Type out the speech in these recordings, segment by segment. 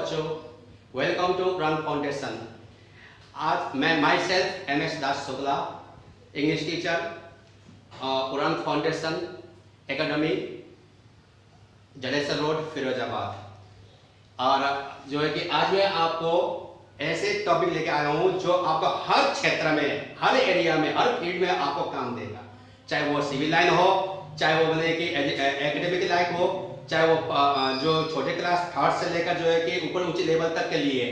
बच्चों, welcome to उड़ान foundation. आज मैं myself MS Das Shukla, English teacher, Udaan foundation academy, Jalesar road, Firozabad. और जो है कि आज मैं आपको ऐसे टॉपिक लेके आया हूँ जो आपको हर क्षेत्र में, हर एरिया में, हर फील्ड में आपको काम देगा। चाहे वो सिविल लाइन हो, चाहे वो बने कि एकेडमिक लाइन हो, चाहे वो जो छोटे क्लास थर्ड से लेकर जो है कि ऊपर ऊंचे लेवल तक के लिए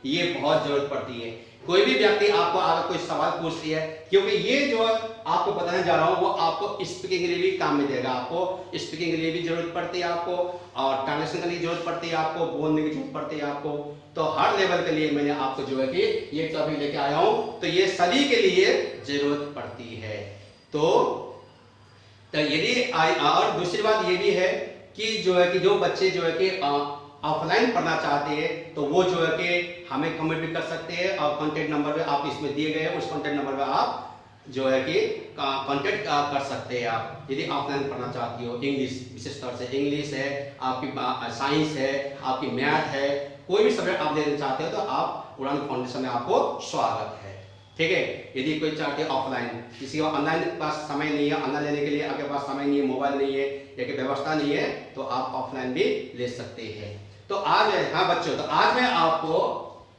ये बहुत जरूरत पड़ती है। कोई भी व्यक्ति आपको अगर कोई सवाल पूछती है, क्योंकि ये जो आपको बताने जा रहा हूँ वो आपको स्पीकिंग के लिए भी काम में देगा। आपको स्पीकिंग के लिए भी जरूरत पड़ती है आपको, और ट्रांसलेशन करने की जरूरत पड़ती है आपको, बोलने की जरूरत पड़ती है आपको। तो हर लेवल के लिए मैंने आपको जो है कि ये टॉपिक लेके आया हूँ, तो ये सभी के लिए जरूरत पड़ती है। तो यदि और दूसरी बात ये भी है कि जो है कि जो बच्चे जो है कि ऑफलाइन पढ़ना चाहते हैं तो वो जो है कि हमें कमेंट भी कर सकते हैं, और कॉन्टेक्ट नंबर पे आप इसमें दिए गए हैं, उस कॉन्टेक्ट नंबर पे आप जो है कि कॉन्टेक्ट कर सकते हैं। आप यदि ऑफलाइन पढ़ना चाहती हो, इंग्लिश विशेष तौर से इंग्लिश है, आपकी साइंस है, आपकी मैथ है, कोई भी सब्जेक्ट आप लेना चाहते हो तो आप उड़ान फाउंडेशन में आपको स्वागत है। ठीक है। यदि कोई चाहते हैं ऑफलाइन, किसी को ऑनलाइन पास समय नहीं है, ऑनलाइन लेने के लिए आपके पास समय नहीं है, मोबाइल नहीं है या कि व्यवस्था नहीं है, तो आप ऑफलाइन भी ले सकते हैं। तो आज हाँ बच्चों, तो आज मैं आपको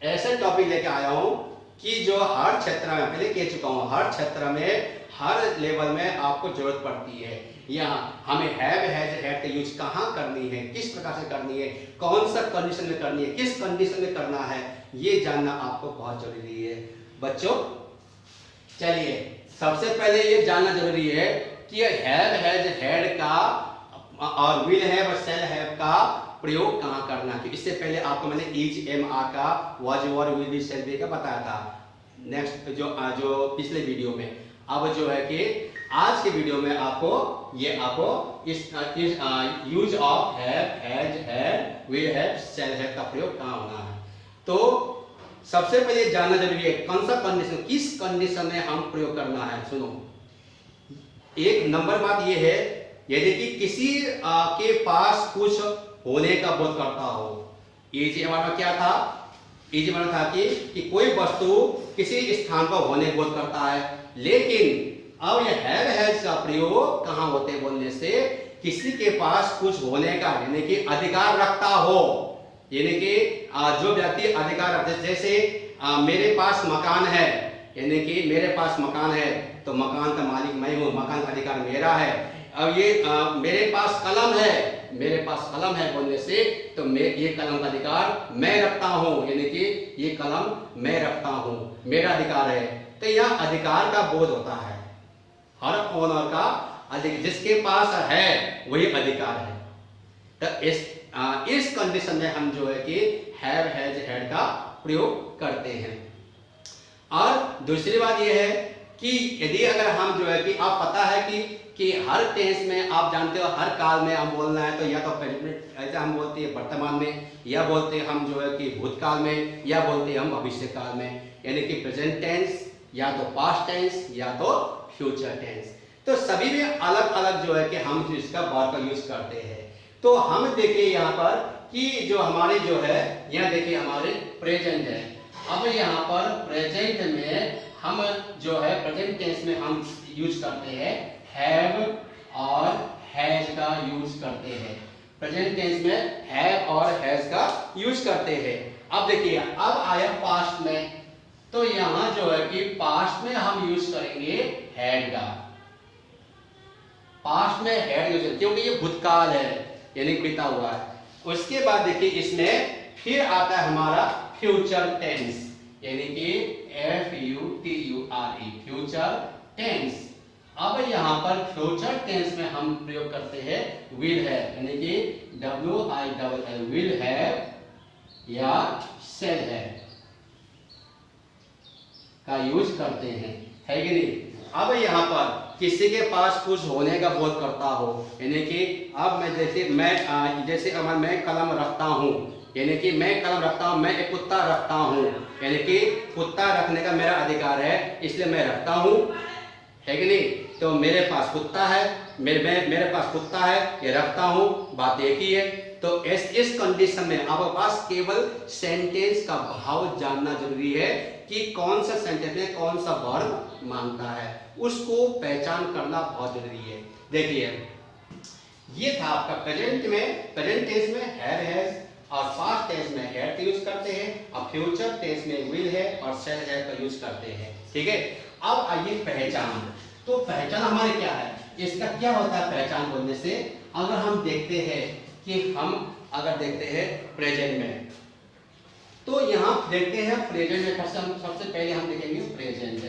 ऐसे टॉपिक लेके आया हूँ कि जो हर क्षेत्र में, पहले कह चुका हूँ, हर क्षेत्र में, हर लेवल में आपको जरूरत पड़ती है। यहाँ हमें हैव हैज हैड का यूज कहाँ करनी है, किस प्रकार से करनी है, कौन सा कंडीशन में करनी है, किस कंडीशन में करना है, ये जानना आपको बहुत जरूरी है बच्चों। चलिए, सबसे पहले ये जानना जरूरी है कि हैव हैज हैड का और विल हैव और शैल हैव का प्रयोग कहाँ करना है। इससे पहले आपको मैंने इज, एम, आर का, was, were, will be, shall be का बताया था नेक्स्ट जो पिछले वीडियो में। अब जो है कि आज के वीडियो में आपको इस use of have, has, had, will have, shall have का प्रयोग कहाँ होना है। तो सबसे पहले जानना जरूरी है कौन सा कंडीशन, किस कंडीशन में हम प्रयोग करना है। सुनो, एक नंबर बात यह है, यदि कि किसी के पास कुछ होने का बोध करता हो। इज हमारा क्या था, इज हमारा था कि कोई वस्तु किसी स्थान पर होने बोध करता है। लेकिन अब यह हैव हैज का प्रयोग कहां होते हैं बोलने से, किसी के पास कुछ होने का यानी कि अधिकार रखता हो, यानी कि जो व्यक्ति अधिकार रखते, जैसे मेरे पास मकान है, यानी कि मेरे पास मकान है तो मकान का मालिक मैं हूँ, मकान का अधिकार मेरा है। अब ये मेरे पास कलम है, मेरे पास कलम है बोलने से तो ये कलम का अधिकार मैं रखता हूँ, यानी कि ये कलम मैं रखता हूँ, मेरा अधिकार है। तो यह अधिकार का बोध होता है हर ओनर का, जिसके पास है वही अधिकार है। तो इस कंडीशन में हम जो है कि हैव हैज हैड का प्रयोग करते हैं। और दूसरी बात यह है कि यदि अगर हम जो है कि आप पता है कि हर टेंस में आप जानते हो, हर काल में हम बोलना है तो या तो प्रेजेंट ऐसा हम बोलते हैं वर्तमान में, या बोलते हैं हम जो है कि भूतकाल में, या बोलते हैं हम भविष्य काल में, यानी कि प्रेजेंट टेंस या तो पास्ट टेंस या तो फ्यूचर टेंस। तो सभी में अलग अलग जो है कि हम इसका वर्ब का यूज करते हैं। तो हम देखिए यहाँ पर कि जो हमारे जो है, यहाँ देखिए हमारे प्रेजेंट है। अब यहाँ पर प्रेजेंट में हम जो है प्रेजेंट टेंस में हम यूज करते हैं हैव और हैज का यूज करते हैं। प्रेजेंट टेंस में हैव और हैज का यूज करते हैं। अब देखिए, अब आया पास्ट में, तो यहाँ जो है कि पास्ट में हम यूज करेंगे हैड का। पास्ट में हैड यूज, क्योंकि ये भूतकाल है यानी बीता हुआ है। उसके बाद देखिए इसमें फिर आता है हमारा फ्यूचर टेंस, यानी कि FUTURE, फ्यूचर टेंस। अब यहाँ पर फ्यूचर टेंस में हम प्रयोग करते हैं विल हैव, यानी कि WILL, विल हैव या शैल हैव का यूज करते हैं, है कि नहीं। अब यहाँ पर किसी के पास कुछ होने का बोध करता हो, यानी कि अब मैं जैसे अगर मैं कलम रखता हूँ, यानी कि मैं कलम रखता हूँ, मैं एक कुत्ता रखता हूँ, यानी कि कुत्ता रखने का मेरा अधिकार है, इसलिए मैं रखता हूँ, है कि नहीं। तो मेरे पास कुत्ता है, मेरे पास कुत्ता है, ये रखता हूँ, बात एक ही है। तो इस कंडीशन में आपके पास केवल सेंटेंस का भाव जानना जरूरी है कि कौन सा सेंटेंस में कौन सा वर्ब मांगता है, उसको पहचान करना बहुत जरूरी है। देखिए ये था आपका प्रेजेंट टेंस में हैव हैज और पास्ट टेंस में हैड यूज करते हैं और फ्यूचर टेंस में विल है और शैल है का यूज करते हैं। ठीक है, अब आइए पहचान। तो पहचान हमारे क्या है, इसका क्या होता है पहचान बोलने से? अगर हम देखते हैं कि हम अगर देखते हैं प्रेजेंट में, तो यहाँ देखते हैं प्रेजेंट में सबसे पहले हम देखेंगे प्रेजेंट।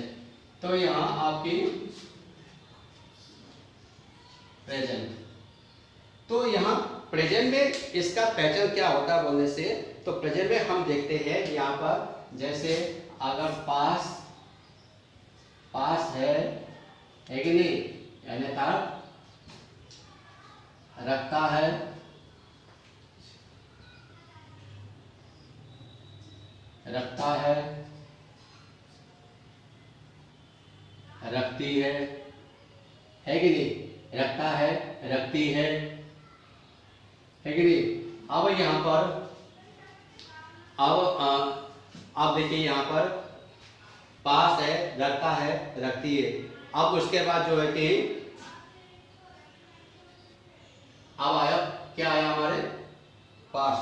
तो यहाँ आपकी प्रेजेंट, तो यहाँ प्रेजेंट में इसका पहचान क्या होता है बोलने से? तो प्रेजेंट में हम देखते हैं यहाँ पर जैसे अगर पास है कि नहीं, यानी रखता है, रखती है कि नहीं, रखता है, रखती है कि नहीं। अब यहाँ पर अब देखिए यहाँ पर पास है, रखता है, रखती है। अब उसके बाद जो है कि अब आया क्या आया हमारे पास।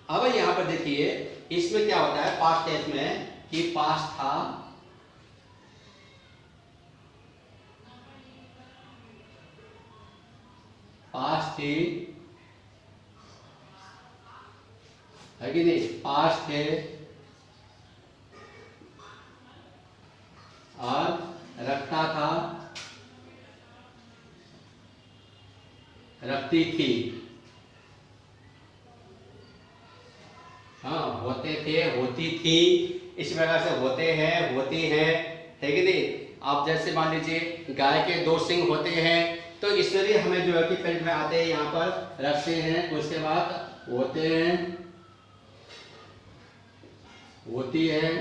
अब यहां पर देखिए इसमें क्या होता है पास्ट टेंस में कि पास्ट था, पास्ट थी, है कि नहीं, पास्ट थे और रखता था, रखती थी। हाँ, होते थे, होती थी, इस प्रकार से होते हैं, होती हैं, है कि नहीं। आप जैसे मान लीजिए गाय के 2 सिंग होते हैं, तो इसमें भी हमें जो है कि पेट में आते हैं, यहाँ पर रखते हैं, उसके बाद होते हैं, होती है।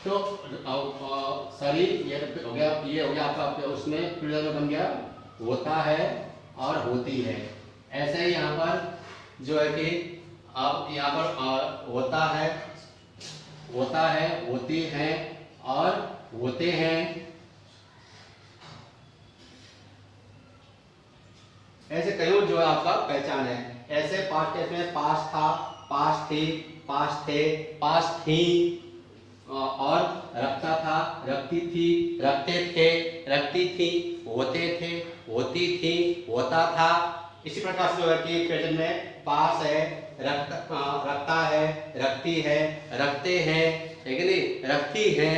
तो सॉरी ये हो गया आपका उसमें प्लूरल में बन गया, होता है और होती है। ऐसे ही यहाँ पर जो है कि अब यहाँ पर होता है, होती है और होते हैं। ऐसे कई जो है आपका पहचान है। ऐसे पास्ट टेंस में पास्ट था, पास्ट थी, पास्ट थे, पास्ट थी और रखता था, रखती थी, रखते थे, रखती थी, होते थे, होती थी, होता था। इसी प्रकार से जो है कि प्रेजेंट में पास है, रखता है, रखती है, रखते हैं, ठीक है नहीं, रखती है,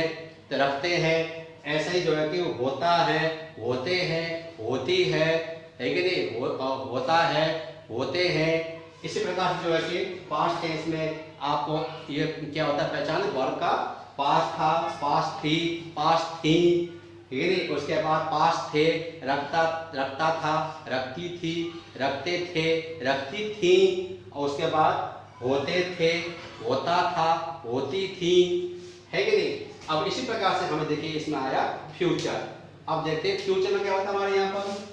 रखते हैं। ऐसे ही जो है कि होता है, होते हैं, होती है कि नहीं, होता है, होते हैं। इसी प्रकार से जो है कि पास्ट टेंस में आपको ये क्या होता है पहचान, वर्ब का पास था, पास थी, पास थी, ठीक है नहीं। उसके बाद पास थे, रखता था, रखती थी, रखते थे, रखती थी, और उसके बाद होते थे, होता था, होती थी, है कि नहीं। अब इसी प्रकार से हमें देखिए इसमें आया फ्यूचर। अब देखते हैं फ्यूचर में क्या होता है हमारे यहाँ पर।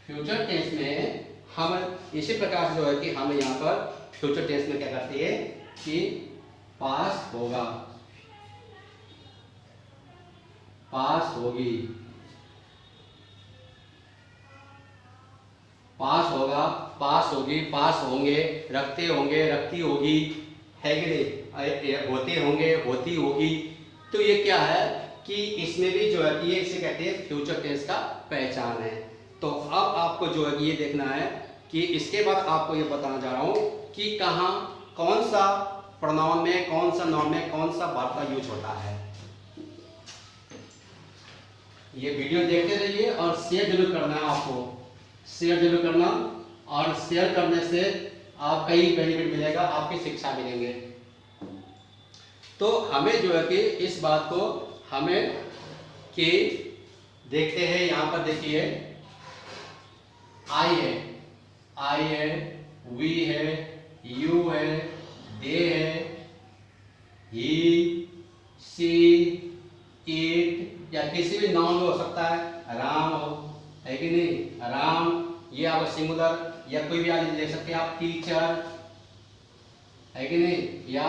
फ्यूचर टेंस में हम इसी प्रकार से जो है कि हम यहाँ पर फ्यूचर टेंस में क्या करते हैं कि पास होगा, पास होगी, पास होगा, पास होगी, पास होंगे, रखते होंगे, रखती होगी, है कि नहीं, होते होंगे, होती होगी। तो ये क्या है कि इसमें भी जो है ये इसे कहते हैं फ्यूचर टेंस का पहचान है। तो अब आपको जो है ये देखना है कि इसके बाद आपको ये बताना जा रहा हूं कि कहाँ कौन सा प्रोनाउन में, कौन सा नाउन में, कौन सा वर्ब का यूज होता है। ये वीडियो देखते रहिए और शेयर जरूर करना है आपको, शेयर जरूर करना, और शेयर करने से आप कई बेनिफिट मिलेगा, आपकी शिक्षा मिलेंगे। तो हमें जो है कि इस बात को हमें कि देखते हैं यहां पर देखिए आई है, वी है, यू है, दे है, ही, सी, इट या किसी भी नाउन हो सकता है, राम हो, है कि नहीं, राम, ये आप सिंगुलर या कोई भी आदमी ले सकते हैं आप, टीचर, है कि नहीं, या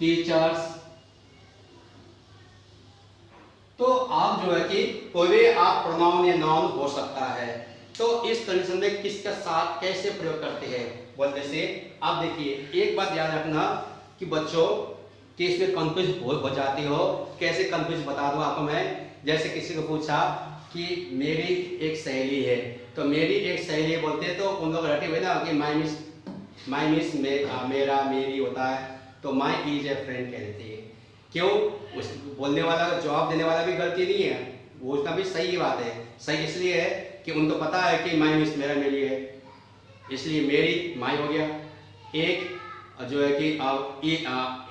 टीचर्स। तो आप जो है कि कोई भी आप प्रोनाउन या नाउन हो सकता है। तो इस कंडीशन में किसके साथ कैसे प्रयोग करते हैं बोलते से आप देखिए, एक बात याद रखना कि बच्चों कि इसमें कंफ्यूज हो जाती हो। कैसे कंफ्यूज बता दूं आपको मैं। जैसे किसी को पूछा कि मेरी एक सहेली है, तो मेरी एक सहेली बोलते तो उन लोग रटे हुए ना कि माई मिस मेरा मेरी होता है, तो माई इज ए फ्रेंड कह देती है। क्यों? उस बोलने वाला जवाब देने वाला भी गलती नहीं है, वो उसका भी सही बात है। सही इसलिए है कि उनको पता है कि माई मिस मेरा मेरी है, इसलिए मेरी माई हो गया। एक जो है कि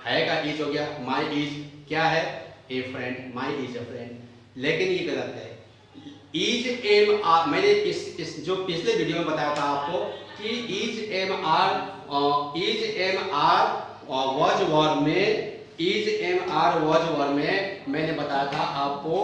है का इज हो गया, माई इज क्या है, ए friend, my is a friend. लेकिन ये गलत है। इज एम आर, मैंने इस जो पिछले वीडियो में बताया था आपको कि is M R was war में, is M R was war में मैंने बताया था आपको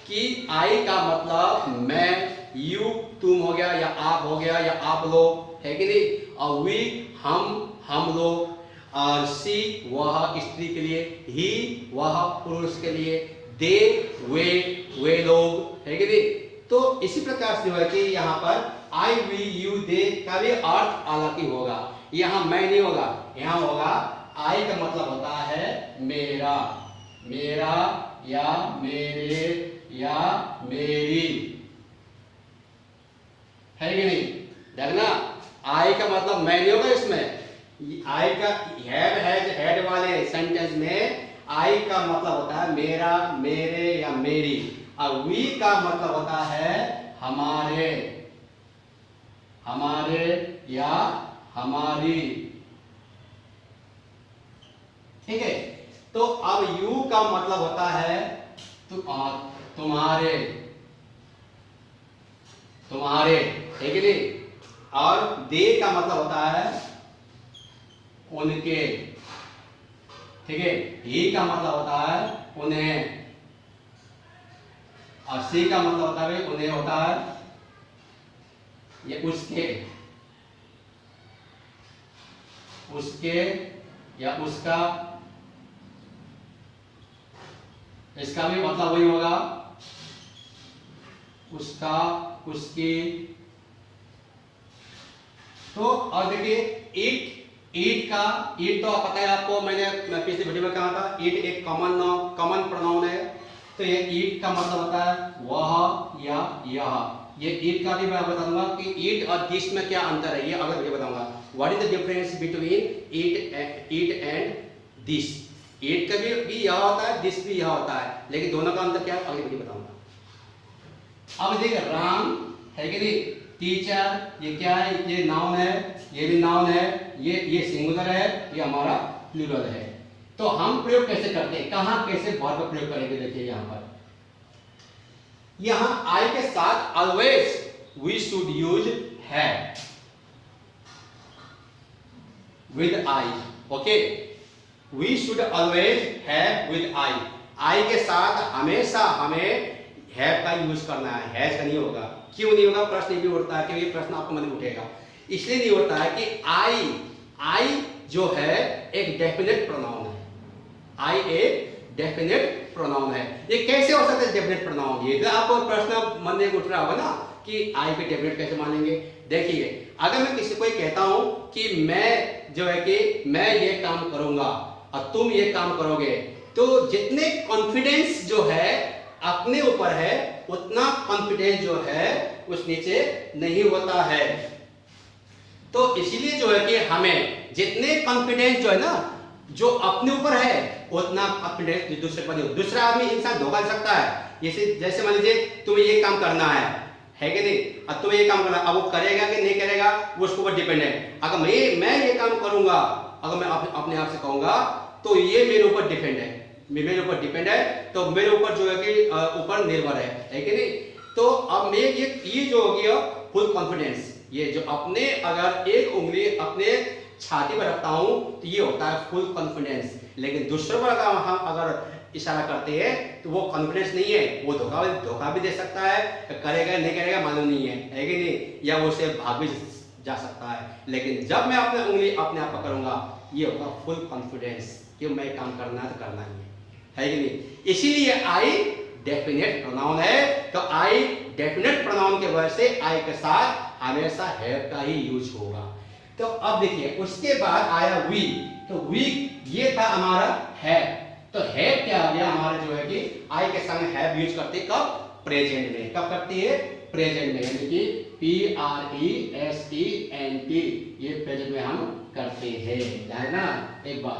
कि आई का मतलब मैं, यू तुम हो गया या आप हो गया या आप लोग, है कि नहीं, और वी हम लोग, और सी वह स्त्री के लिए, ही वह पुरुष के लिए, दे वे लोग, है कि नहीं। तो इसी प्रकार से जो है कि यहाँ पर आई वी यू दे का भी अर्थ अलग ही होगा। यहाँ मैं नहीं होगा, यहाँ होगा आई का मतलब होता है मेरा या मेरे या मेरी, है कि नहीं। देखना आई का मतलब मैं नहीं होगा इसमें। आई का हेड वाले सेंटेंस में आई का मतलब होता है मेरा, मेरे या मेरी, और वी का मतलब होता है हमारे या हमारी, ठीक है। तो अब यू का मतलब होता है तुम्हारे, ठीक है नहीं। और दे का मतलब होता है उनके, ठीक है। ही का मतलब होता है उन्हें, और सी का मतलब होता है उन्हें होता है ये उसके या उसका, इसका भी मतलब वही होगा, उसका, उसकी। तो और देखिए ईट तो पता है आपको, मैंने पिछले वीडियो में कहा था ईट एक कॉमन प्रोनाउन है। तो ये ईट का मतलब होता है वह या यह। ये ईट का भी मैं बताऊंगा कि ईट और दिस में क्या अंतर है, ये अगले वीडियो बताऊंगा। What is the difference between it and this. It का भी यह होता है, दिस भी यह होता है, लेकिन दोनों का अंतर क्या है अगले वीडियो बताऊंगा। अब देखिए राम, है कि नहीं, टीचर, ये क्या है, ये नाउन है, ये भी नाउन है, ये सिंगुलर है, ये हमारा प्लूरल है। तो हम प्रयोग कैसे करते हैं, कहां कैसे वर्ब प्रयोग करेंगे, देखिए यहां पर। यहां आई के साथ always we should use have with I, okay. We should always have with I. I के साथ हमेशा हमें हैव का यूज करना है, हैज का नहीं होगा। क्यों नहीं होगा, प्रश्न भी उठता है, क्योंकि प्रश्न आपको मन में उठेगा। इसलिए नहीं उठता है कि आई जो है एक डेफिनेट प्रोनाउन है। आई एक डेफिनेट प्रोनाउन है। ये कैसे हो सकता है डेफिनेट प्रोनाउन, ये तो आपको प्रश्न मन में उठ रहा होगा ना कि आई पे डेफिनेट कैसे मानेंगे। देखिए अगर मैं किसी को कहता हूं कि मैं जो है कि मैं ये काम करूंगा और तुम ये काम करोगे, तो जितने कॉन्फिडेंस जो है अपने ऊपर है उतना कॉन्फिडेंस जो है उस नीचे नहीं होता है। तो इसीलिए जो है कि हमें जितने कॉन्फिडेंस जो है ना जो अपने ऊपर है उतना कॉन्फिडेंस दूसरे पर नहीं। दूसरा आदमी इंसान धोखा दे सकता है। जैसे मान लीजिए तुम्हें ये काम करना है कि नहीं, अब तुम्हें ये काम करना, अब वो करेगा कि नहीं करेगा वो उसके ऊपर डिपेंड है। अगर मैं ये काम करूंगा, अगर मैं अपने आप से कहूंगा तो ये मेरे ऊपर डिपेंड है, तो मेरे ऊपर जो है कि ऊपर निर्भर है कि नहीं। तो अब मैं ये जो हो गया फुल कॉन्फिडेंस, ये जो अपने अगर एक उंगली अपने छाती पर रखता हूं तो ये होता है फुल कॉन्फिडेंस। लेकिन दूसरों पर अगर हम अगर इशारा करते हैं तो वो कॉन्फिडेंस नहीं है, वो धोखा भी दे सकता है, करेगा नहीं करेगा मालूम नहीं है कि नहीं, या वो उसे भाग भी जा सकता है। लेकिन जब मैं अपनी उंगली अपने आप पकड़ूंगा ये होगा फुल कॉन्फिडेंस कि मैं काम करना तो करना ही है कि नहीं। इसीलिए आई डेफिनेट प्रोनाउन है, तो आई डेफिनेट प्रोनाउन के वजह से आई के साथ हमेशा हैव का ही यूज होगा। तो अब देखिए उसके बाद आया वी, तो वी ये था हमारा हैव, तो हैव क्या आ गया हमारा जो है कि आई के संग हैव यूज करते कब, प्रेजेंट में। कब करती है, प्रेजेंट में, यानी कि PRESENT, ये प्रेजेंट में हम करते हैं, है ना। एक बार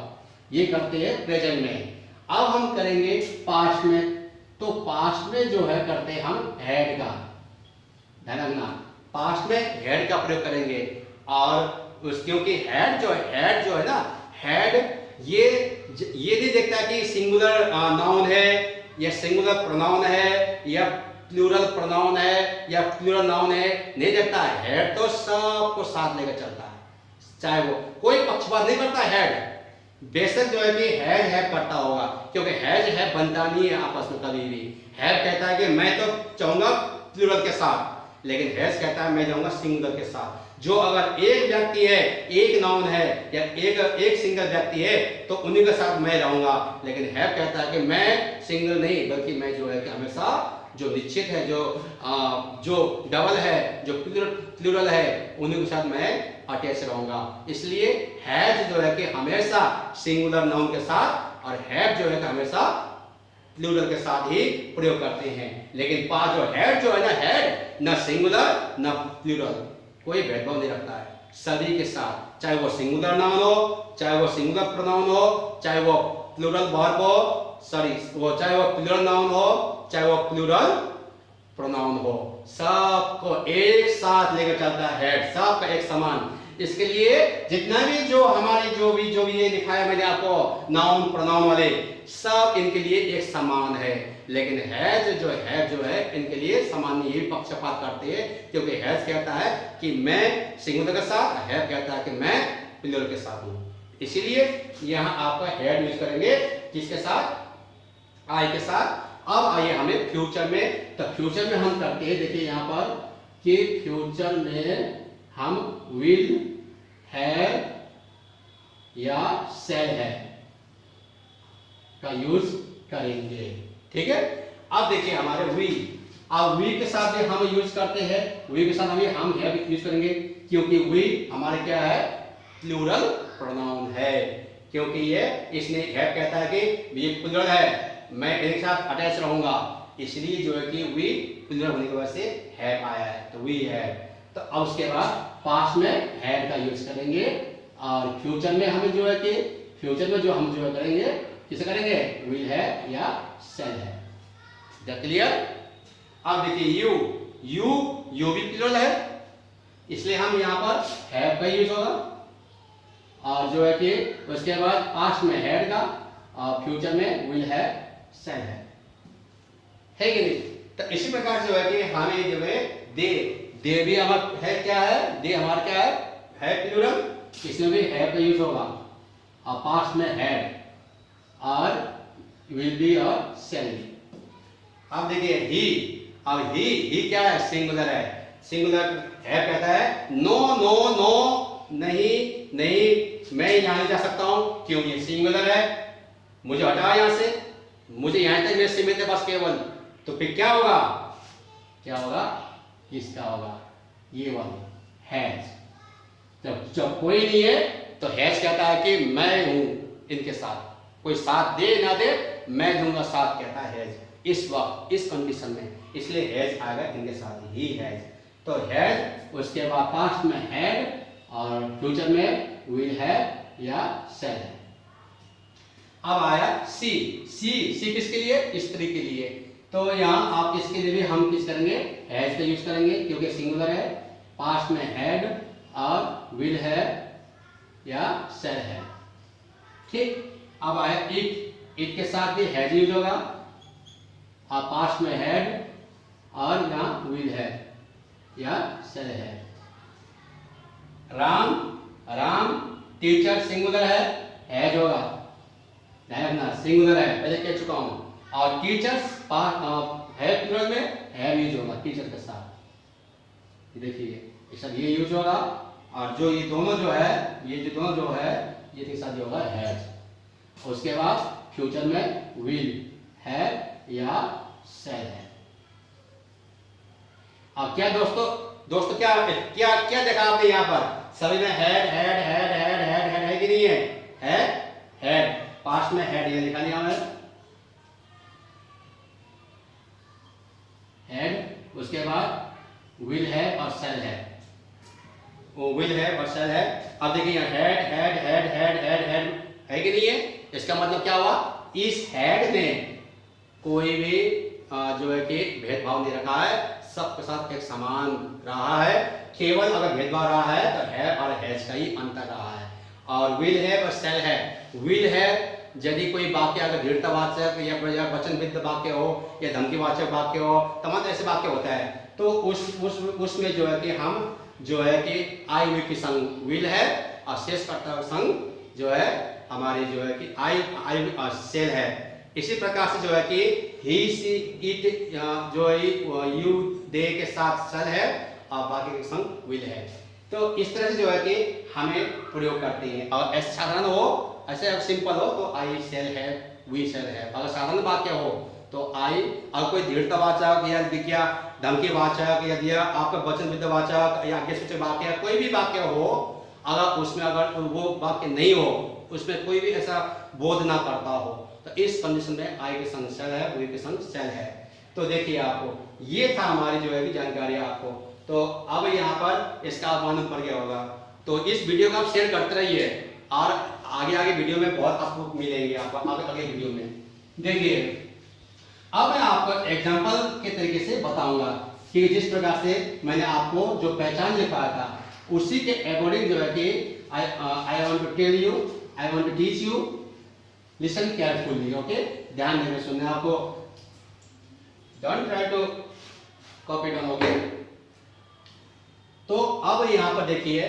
ये करते हैं प्रेजेंट में। अब हम करेंगे पास्ट में, तो पास्ट में जो है करते हैं हम हैड का, ध्यान रखना, पास्ट में हैड का प्रयोग करेंगे। और क्योंकि हैड जो है ना, हैड ये नहीं देखता कि सिंगुलर नाउन है या सिंगुलर प्रोनाउन है या प्लूरल प्रोनाउन है या प्लूरल नाउन है, नहीं देखता है। हैड तो सबको साथ लेकर चलता है, चाहे वो कोई पक्षपात नहीं करता। हैड बेशक जो है कि हैव करता होगा, क्योंकि हैव बनता नहीं है आपस में कभी भी। हैव कहता है कि मैं तो चाहूंगा प्लूरल के साथ, लेकिन हैज कहता है मैं जाऊंगा सिंगुलर के साथ। जो अगर एक व्यक्ति है, एक नाउन है या एक सिंगल व्यक्ति है तो उन्हीं के साथ मैं रहूंगा। लेकिन हैव कहता है कि मैं सिंगल नहीं, बल्कि मैं जो है कि हमेशा जो निश्चित है, जो डबल है, जो प्लूरल है, उन्हीं के साथ मैं अटैच रहूंगा। इसलिए हैज जो है कि हमेशा सिंगुलर नाउन के साथ और हैव जो है कि हमेशा प्लूरल के साथ ही प्रयोग करते हैं। लेकिन पास जो हैड जो है ना, हैड न सिंगुलर न प्लूरल, कोई भेदभाव नहीं रखता है सभी के साथ, चाहे वो सिंगुलर नाउन हो, चाहे वो सिंगुलर प्रोनाउन हो, चाहे वो प्लूरल वर्ब हो, चाहे वो प्लूरल नाउन हो, चाहे वो प्लूरल प्रोनाउन हो, सबको एक साथ लेकर चलता है हेड, सबका एक समान। इसके लिए जितना भी जो हमारे जो भी ये दिखाया मैंने आपको नाउन प्रोनाउन वाले, सब इनके लिए एक समान है। लेकिन हैज जो है इनके लिए समान नहीं, ये भी पक्षपात करते हैं, क्योंकि हैज कहता है कि मैं सिंगुलर के साथ, हैव कहता है कि मैं प्लूरल के साथ हूं। इसीलिए यहां आपका हैड यूज करेंगे किसके साथ, आई के साथ। अब आइए हमें फ्यूचर में, तो फ्यूचर में हम करते हैं, देखिए यहां पर कि फ्यूचर में हम विल, हैव या शैल हैव का यूज करेंगे, ठीक है। अब देखिए हमारे वी, अब वी के साथ भी हम यूज करते हैं, वी के साथ हम हैव यूज करेंगे, क्योंकि वी हमारे क्या है, प्लूरल प्रोनाउन है। क्योंकि ये इसने हैव कहता है कि ये प्लूरल है, मैं इनके साथ अटैच रहूंगा, इसलिए जो है कि वी प्लूरल होने की वजह से हैव आया है, तो वी हैव। तो अब उसके बाद पास्ट में हैव का यूज करेंगे, और फ्यूचर में हमें जो है कि फ्यूचर में जो हम जो है करेंगे, किसे करेंगे, विल हैव या शैल हैव। क्लियर। अब देखिए यू भी प्लूरल है, इसलिए हम यहाँ पर हैव का यूज होगा, और जो है कि उसके बाद पास्ट में हैड का, और फ्यूचर में विल हैव शैल है कि नहीं। तो इसी प्रकार जो है कि हमें जो है दे भी हमारा है, क्या है, दे हमारा क्या है प्लूरल, इसमें भी हैव का यूज होगा, और पास्ट में हैड और विल बी और शैल बी। अब देखिए ही, अब ही क्या है, सिंगुलर है, सिंगुलर है, कहता है नो नो नो, नहीं नहीं मैं यहां नहीं जा सकता हूं, क्यों, ये सिंगुलर है, मुझे हटाओ यहां से, मुझे यहां तक मेरे सीमित है बस केवल। तो फिर क्या होगा, किसका होगा, ये वाला हैज। जब कोई नहीं है तो हैज कहता है कि मैं हूं इनके साथ, कोई साथ दे ना दे मैं दूंगा साथ, कहता है हैज इस वक्त इस कंडीशन में, इसलिए हैज आएगा इनके साथ ही हैज। तो हैज, उसके बाद पास्ट में हैड, और फ्यूचर में विल हैव या शैल हैव। अब आया सी किसके लिए, स्त्री के लिए। तो यहाँ आप इसके लिए भी हम किस करेंगे, हैज का यूज करेंगे, क्योंकि सिंगुलर है, पास्ट में हैड और विल हैव या शैल हैव, ठीक। अब आया इट के साथ भी हैज यूज होगा, और पास्ट में हैड और यहाँ विल है या शैल है। राम, राम टीचर सिंगुलर है, हैज होगा, ध्यान रखना सिंगुलर है, पहले कह चुका हूं। और टीचर्स है प्लूरल में हैव यूज होगा टीचर के साथ, देखिए सब ये यूज होगा। और जो ये दोनों जो है, ये जो दोनों जो है ये के साथ होगा हैज। उसके बाद फ्यूचर में विल है या शैल है। अब क्या दोस्तों क्या क्या क्या देखा आपने यहाँ पर? सभी में had had had had had had है कि नहीं है? हैड पास्ट में हैड, ये लिखा लिया हमने हैड। उसके बाद विल है और शैल है, वो विल है और शैल है। अब देखिए यहाँ had had had had had had है कि नहीं है? इसका मतलब क्या हुआ? इस हैड में कोई भी जो है कि भेदभाव नहीं रखा है, सबके साथ एक समान रहा है। केवल अगर भेदभाव रहा है तो है और हैज का ही अंतर रहा है। और विल है और शैल है। विल है यदि कोई वाक्य अगर दृढ़तावाचक या वचनबद्ध वाक्य हो या धमकीवाचक वाक्य हो, तमाम ऐसे वाक्य होता है, तो उसमें जो है कि हम जो है कि आई वी की संग विल है और शेष कर्ता संग जो है हमारी जो है कि आई शैल है। इसी प्रकार से जो है कि ही सी इट जो है यू दे के साथ शैल है और बाकी के संग विल है। तो इस तरह से जो है कि हमें प्रयोग करते हैं। और ऐसे साधारण हो, ऐसे सिंपल हो तो आई शैल है, वी शैल है। अगर साधारण वाक्य हो तो आई, और कोई दृढ़तावाचक या दिया धमकीवाचक या दिया आपका वचनबद्धवाचक या आज्ञासूचक वाक्य, कोई भी वाक्य हो, अगर उसमें अगर वो वाक्य नहीं हो, उसमें कोई भी ऐसा बोध ना करता हो, तो इस कंडीशन में आई के संग शैल है, वी के संग शैल है। तो देखिए आपको ये था हमारी जो है कि जानकारी आपको। तो अब यहाँ पर इसका मालूम पड़ गया होगा। तो इस वीडियो को आप शेयर करते रहिए और आगे आगे वीडियो में बहुत आपको मिलेंगे, आपको आगे वीडियो में। देखिए अब मैं आपको एग्जांपल के तरीके से बताऊंगा कि जिस प्रकार से मैंने आपको जो पहचान लिखाया था उसी के अकॉर्डिंग जो है कि I want to tell you, I want to teach you, listen carefully, okay, ध्यान देकर सुनना आपको, don't try to copy down, okay. तो अब यहां पर देखिए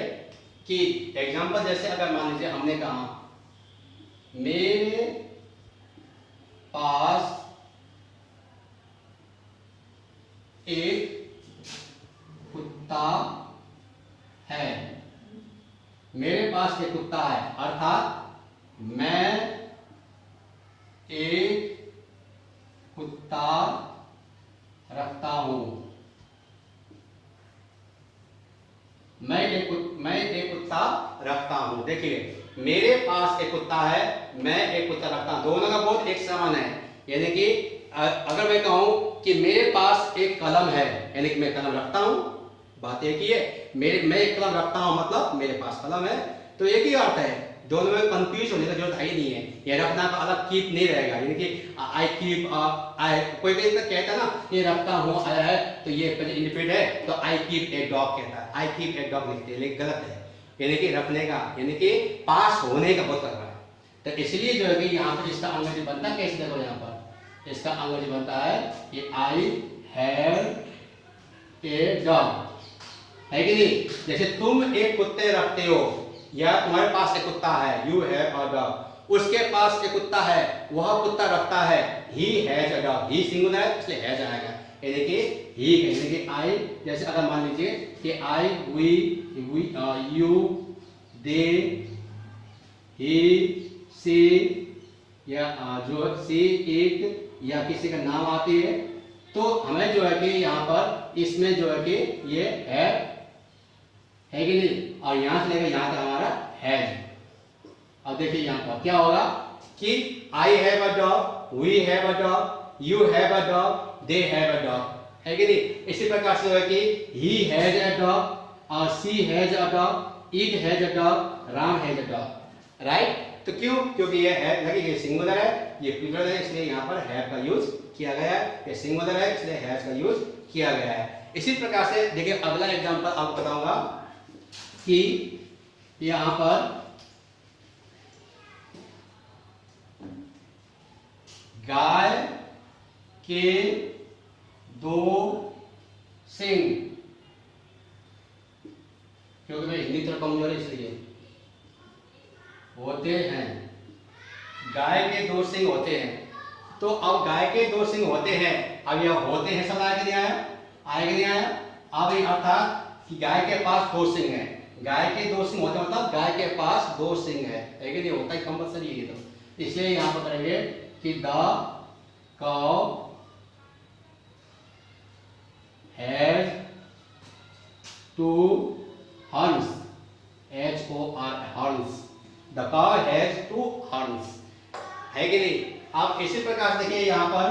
कि एग्जांपल जैसे अगर मान लीजिए हमने कहा मेरे पास एक कुत्ता है, मेरे पास एक कुत्ता है, अर्थात मैं एक कुत्ता रखता हूं। मैं एक कुत्ता रखता हूं। देखिए मेरे पास एक कुत्ता है, मैं एक कुत्ता रखता हूं, दोनों का बोध एक समान है। यानी कि अगर मैं कहूं कि मेरे पास एक कलम है, यानी कि मैं कलम रखता हूं, बात एक ही है। मैं एक कलम रखता हूं मतलब मेरे पास कलम है, तो एक ही अर्थ है, दोनों में कंफ्यूज होने का जरूरत है ही नहीं है। ये रखना का अलग कीप नहीं रहेगा, यानी कि आई कीप, कोई कहता ना ये रखता हूं आया है तो ये इंडिफिनिट है, तो आई कीप ए डॉग कहता है, आई कीप ए डॉग लिखते हैं, लेकिन गलत है। यानी कि रखने का, यानी कि पास होने का बहुत कर रहा है। तो इसलिए जो है कि यहाँ पर इसका अंग्रेजी बनता है कैसे, देखो यहाँ पर इसका अंग्रेजी बनता है कि आई हैव ए डॉग, है कि नहीं। जैसे तुम एक कुत्ते रखते हो या तुम्हारे पास एक कुत्ता है, यू हैव अ डॉग, उसके पास एक कुत्ता है, वह कुत्ता रखता है, he has a dog, he singular है इसलिए हैज आएगा, यानी कि ही, यानी कि आई। जैसे अगर मान लीजिए कि आई वी यू दे ही सी, या जो सी इट या किसी का नाम आती है, तो हमें जो है कि यहाँ पर इसमें जो है कि ये है कि नहीं, और यहां से लेकर यहां तक हमारा हैज। अब देखिए यहां पर क्या होगा कि I have a dog, we have a dog, you have a dog, they have a dog, है कि नहीं। इसी प्रकार से है कि ही हैज अ डॉग और she has a dog, it has a dog, Ram has a dog, right. तो क्यों? क्योंकि ये है लगे ये सिंगुलर है, ये प्लूरल है, इसलिए यहाँ पर हैव का यूज किया गया है। ये सिंगुलर है इसलिए हैज का यूज किया गया है। इसी प्रकार से देखिए अगला एग्जांपल आपको बताऊंगा कि यहां पर गाय के 2 सिंग, क्योंकि मैं हिंदी थोड़ा कमजोर है इसलिए, होते हैं। गाय के 2 सिंग होते हैं। तो अब गाय के 2 सिंग होते हैं, अब यह होते हैं सब आया कि नहीं आया, आया कि नहीं आया। अब ये अर्थात कि गाय के पास 2 सिंग है, गाय के 2 सिंग होते हैं मतलब गाय के पास 2 सिंग है कि नहीं, होता ही कंपल्सरी है ये तो। इसलिए यहां पर करेंगे कि the cow has 2 horns, HOR horns, the cow has 2 horns, है कि नहीं। आप इसी प्रकार देखिए यहां पर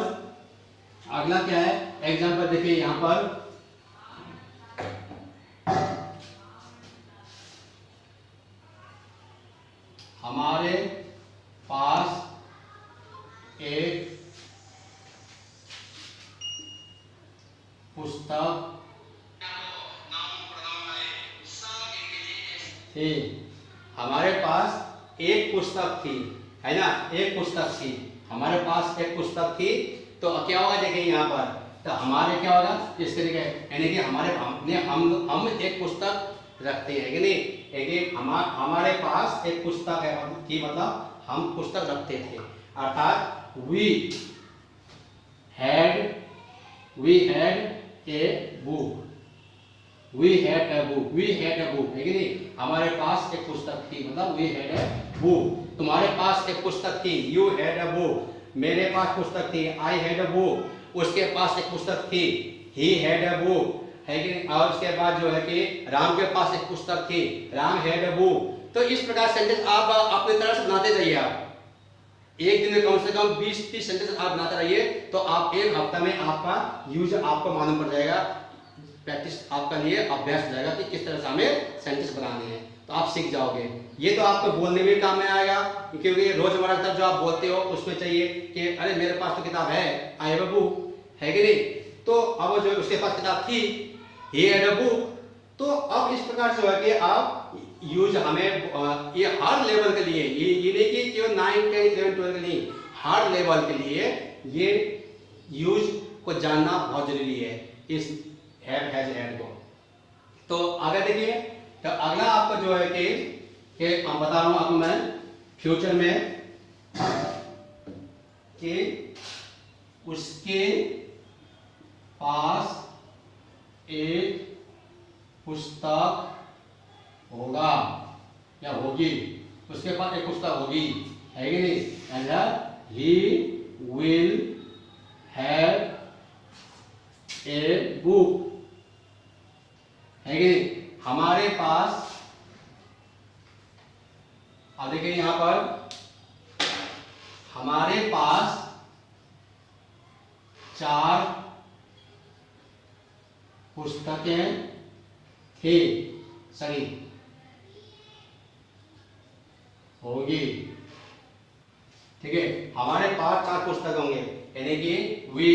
अगला क्या है, एग्जांपल देखिए यहां पर हमारे पास एक पुस्तक थी, हमारे पास एक पुस्तक थी, है ना, एक पुस्तक थी, हमारे पास एक पुस्तक थी। तो क्या होगा देखिए यहाँ पर, तो हमारे क्या होगा इस तरीके, यानी कि हमारे हम एक पुस्तक रखते हैं कि नहीं, एक हमारे पास एक पुस्तक है थी, मतलब हम पुस्तक रखते थे, अर्थात we had a book, we had a book, we had a book, है कि नहीं, हमारे पास एक पुस्तक थी, मतलब वी हैड ए बुक। तुम्हारे पास एक पुस्तक थी, यू हैड ए बुक, मेरे पास पुस्तक थी, आई हैड ए बुक, उसके पास एक पुस्तक थी, ही हैड ए बुक, है कि नहीं। और उसके बाद जो है कि राम के पास एक पुस्तक थी, राम हैड ए बुक। तो इस प्रकार सेंटेंस आप अपनी तरह से बनाते जाइए। आप एक दिन में कम से कम 20-30 सेंटेंस आप बनाते रहिए, तो आप एक हफ्ता में आपका यूज आपको मालूम पड़ जाएगा, प्रैक्टिस आपका लिए अभ्यास हो जाएगा कि किस तरह से हमें सेंटेंस बनाने हैं, तो आप सीख जाओगे। ये तो आपको बोलने में काम में आएगा, क्योंकि रोजमर्रा तक जो आप बोलते हो उसमें चाहिए कि अरे मेरे पास तो किताब है, आई हैव अ बुक, है कि नहीं। तो अब जो उसके पास किताब थी, ही हैड अ बुक। तो अब इस प्रकार से है कि आप यूज हमें ये हर लेवल के लिए, ये नहीं कि केवल 9, 10, 11, 12 के नहीं, हर लेवल के लिए ये यूज को जानना बहुत जरूरी है, इस हैव हैज हैड को। तो आगे देखिए, तो अगला आपका जो है कि मैं बता रहा हूं आपको मैं फ्यूचर में कि उसके पास एक पुस्तक होगा या होगी, उसके पास एक पुस्तक होगी, है कि नहीं, and he will have a book, है कि नहीं, हमारे पास। अब देखिए यहां पर हमारे पास 4 पुस्तकें थी, सही होगी, ठीक है। हमारे पास 4 पुस्तक होंगे, यानी कि वी,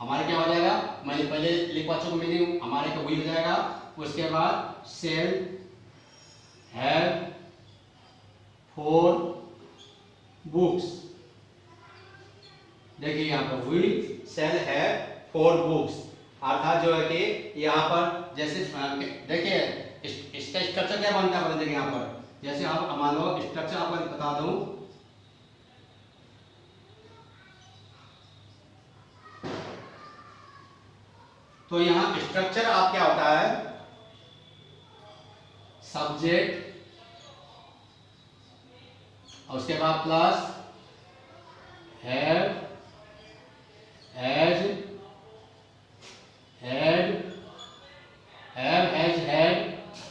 हमारे क्या हो जाएगा, मैंने पहले लिखवा चुका मीनिंग, हमारे का वी हो जाएगा। उसके बाद सेल हैव 4 बुक्स, देखिए यहाँ पर वी सेल हैव 4 बुक्स, अर्थात जो है कि यहाँ पर जैसे देखिए इसका स्ट्रक्चर क्या बनता है, देखिए यहाँ पर जैसे आप मान लो स्ट्रक्चर आपको बता दूं, तो यहाँ स्ट्रक्चर आप क्या होता है, सब्जेक्ट और उसके बाद plus have, has, had, have has had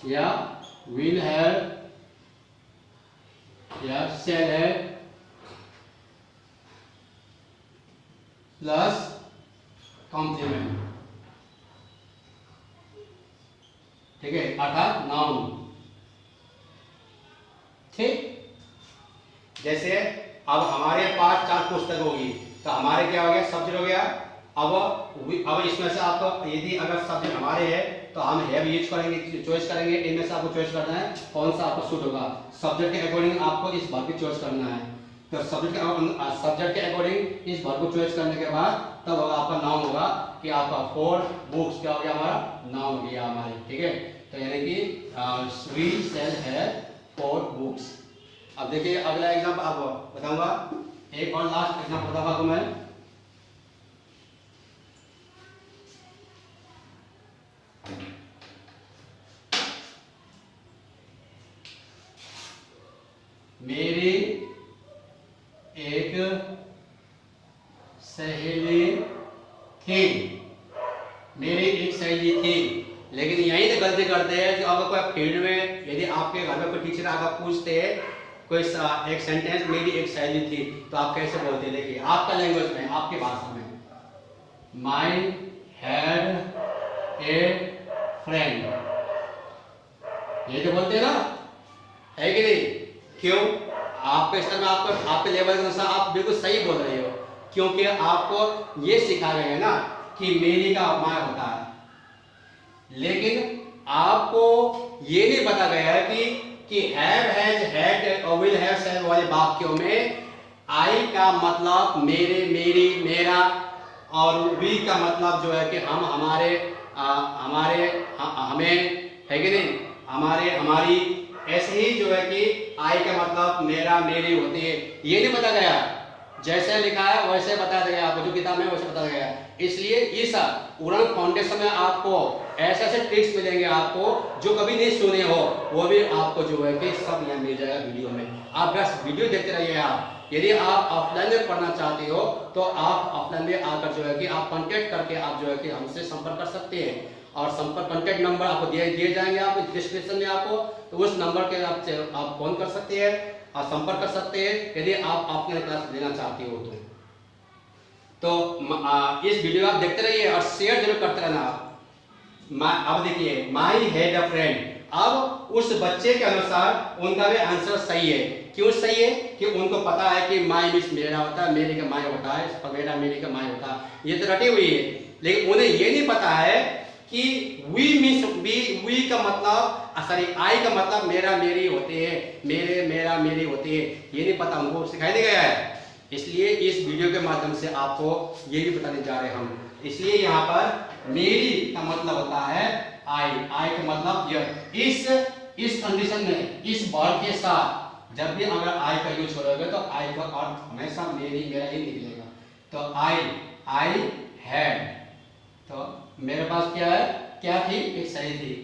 या विल हैव या सेल है प्लस कॉम्प्लीमेंट, ठीक है, अर्थात नाउन, ठीक। जैसे अब हमारे पास 4 पुस्तक होगी, तो हमारे क्या हो गया, सब्जेक्ट हो गया। अब इसमें से आपको यदि अगर सब्जेक्ट हमारे है तो हम हैव यूज करेंगे, चॉइस करेंगे, इनमें से आपको चॉइस करना है कौन सा आपको सूट होगा, सब्जेक्ट के अकॉर्डिंग आपको इस वर्ब की चॉइस करना है। तो सब्जेक्ट के अकॉर्डिंग इस वर्ब को चॉइस करने के बाद तब होगा आपका नाउन होगा, कि आपका 4 बुक्स क्या हो गया, हमारा नाउन हो गया हमारी, ठीक है। तो यानी कि वी शेल हैव 4 बुक्स। अब देखिए अगला एग्जाम्पल आपको बताऊंगा, एक और लास्ट एग्जाम्पल बताऊंगा आपको मैं। मेरी एक सहेली थी, मेरी एक सहेली थी। लेकिन यही तो गलती करते हैं कि अगर कोई फील्ड में, यदि आपके घर में कोई टीचर आकर पूछते हैं कोई एक सेंटेंस मेरी एक सहेली थी, तो आप कैसे बोलते हैं? देखिए आपका लैंग्वेज में, आपकी भाषा में, माई हैड ए फ्रेंड, ये तो बोलते हैं ना, है कि नहीं? क्यों? आपके स्तर में, आपके लेवल के अनुसार आप बिल्कुल सही बोल रहे हो, क्योंकि आपको ये सिखाया गया है ना कि मेरी का माय होता है। लेकिन आपको ये नहीं बताया गया है कि हैव, हैज, हैड और विल हैव शेल वाले वाक्यों में आई का मतलब मेरे, मेरी, मेरा, और वी का मतलब जो है कि हम, हमारे, हमें, है कि नहीं, हमारे, हमारी, ऐसे ही जो है कि आई का मतलब मेरा, मेरी होती है। ये नहीं बताया गया, जैसे लिखा है वैसे बताया गया आपको, जो किताब में वैसे बताया गया। इसलिए इस उड़ान फाउंडेशन में आपको ऐसे ऐसे ट्रिक्स मिलेंगे आपको जो कभी नहीं सुने हो, वो भी आपको जो है कि सब यहाँ मिल जाएगा वीडियो में। आप बस वीडियो देखते रहिए। आप यदि आप ऑफलाइन में पढ़ना चाहते हो तो आप ऑफलाइन में आकर जो है कि आप कांटेक्ट करके आप जो है कि हमसे संपर्क कर सकते हैं, और संपर्क कांटेक्ट नंबर आपको दिए जाएंगे आपको डिस्क्रिप्शन में आपको, तो उस नंबर के आप फोन कर सकते हैं और संपर्क कर सकते हैं यदि आप ऑफलाइन क्लास लेना चाहते हो तो इस वीडियो आप देखते रहिए और शेयर जरूर करते रहना। अब देखिए माई हैड अ फ्रेंड, अब उस बच्चे के अनुसार उनका भी आंसर सही है। क्यों सही है? कि उनको पता है कि माई मीन्स मेरा होता है, मेरे का माई होता है, मेरा मेरे का माई होता है, ये तो रटी हुई है। लेकिन उन्हें ये नहीं पता है कि वी मीन्स वी का मतलब, सॉरी आई का मतलब मेरा, मेरी होते हैं, मेरे, मेरा, मेरी होती है, ये नहीं पता, उनको सिखाया नहीं गया है। इसलिए इस वीडियो के माध्यम से आपको ये भी बताने जा रहे हैं हम। इसलिए यहाँ पर मेरी का मतलब होता है आई, आई का मतलब यह। इस कंडीशन में, इस वर्ड के साथ जब भी अगर आई का यूज करोगे तो आई का अर्थ हमेशा मेरी, मेरा ही निकलेगा। तो आई हैड, तो मेरे पास क्या है, क्या थी, एक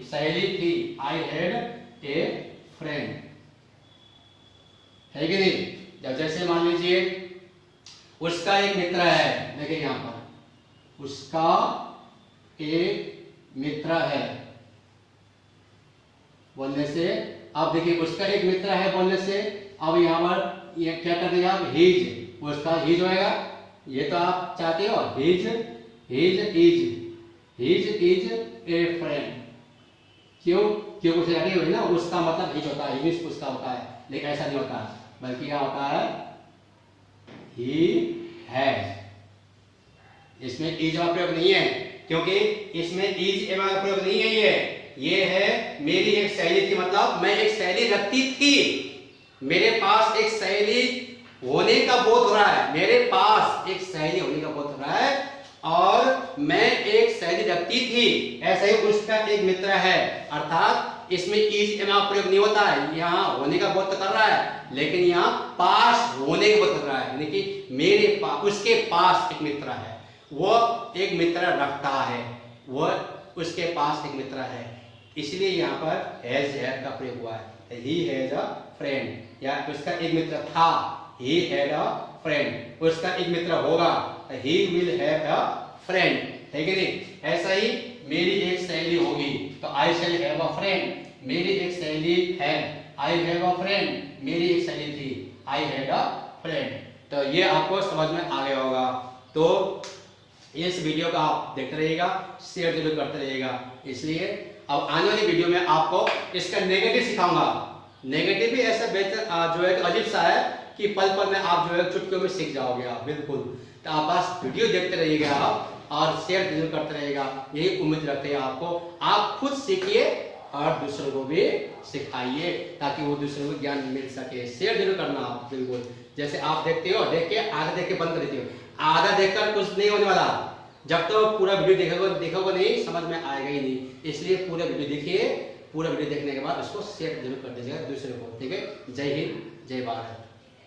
सहेली थी, आई हैड ए फ्रेंड, है कि नहीं? जब जैसे मान लीजिए उसका एक मित्र है, देखिए यहां पर उसका एक मित्र है बोलने से, अब देखिए उसका एक मित्र है बोलने से, अब यहां पर ये क्या कर देगा आप, हिज, उसका हिज होएगा। ये तो आप चाहते हो, हिज इज ए फ्रेंड। क्यों? क्योंकि उसे लगी हुई ना, उसका मतलब हिज होता है, हिज उसका होता है, लेकिन ऐसा नहीं होता, बल्कि क्या होता है, ही हैज। इसमें इज का प्रयोग नहीं है, क्योंकि इसमें इज का प्रयोग नहीं है। ये है मेरी एक सहेली थी, मतलब मैं एक सहेली रखती थी, मेरे पास एक सहेली होने का बोध हो रहा है, मेरे पास एक सहेली होने का बोध हो रहा है, और मैं एक सहेली रखती थी। ऐसे ही उसका एक मित्र है, अर्थात इसमें इज का प्रयोग नहीं होता है, यहाँ होने का बोध कर रहा है, लेकिन यहाँ पास होने का बोध कर रहा है, यानी कि मेरे पास, उसके पास एक मित्र है, वो एक मित्र रखता है, वो उसके पास एक मित्र है, इसलिए यहाँ पर हैज हैड का प्रयोग हुआ है। ही हैज अ फ्रेंड, या उसका एक मित्र था, ही हैड अ फ्रेंड, उसका एक मित्र होगा, he will have a friend, है कि नहीं? ऐसा ही मेरी एक सहेली होगी, तो आई शैल हैव अ फ्रेंड, मेरी एक सहेली है, आई हैव अ फ्रेंड, मेरी एक सहेली थी, आई हैड अ फ्रेंड। तो ये आपको समझ में आ गया होगा। तो इस वीडियो का आप देखते रहिएगा, शेयर जरूर करते रहिएगा। इसलिए अब आने वाली वीडियो में आपको इसका नेगेटिव सिखाऊंगा। नेगेटिव भी ऐसा बेहतर जो है अजीब सा है कि पल पल में आप जो है चुटकियों में सीख जाओगे आप, बिल्कुल। तो आप बस वीडियो देखते रहिएगा आप, और शेयर जरूर करते रहिएगा, यही उम्मीद रखते हैं आपको। आप खुद सीखिए और दूसरों को भी सिखाइए, ताकि वो दूसरों को ज्ञान मिल सके। शेयर जरूर करना आप, बिल्कुल। जैसे आप देखते हो, देख के आधा देख के बंद कर देते हो, आधा देखकर कुछ नहीं होने वाला, जब तो पूरा वीडियो देखोगे नहीं, समझ में आएगा ही नहीं। इसलिए पूरा वीडियो देखिए, पूरा वीडियो देखने के बाद उसको शेयर जरूर कर दीजिएगा दूसरे को। ठीक है, जय हिंद, जय भारत।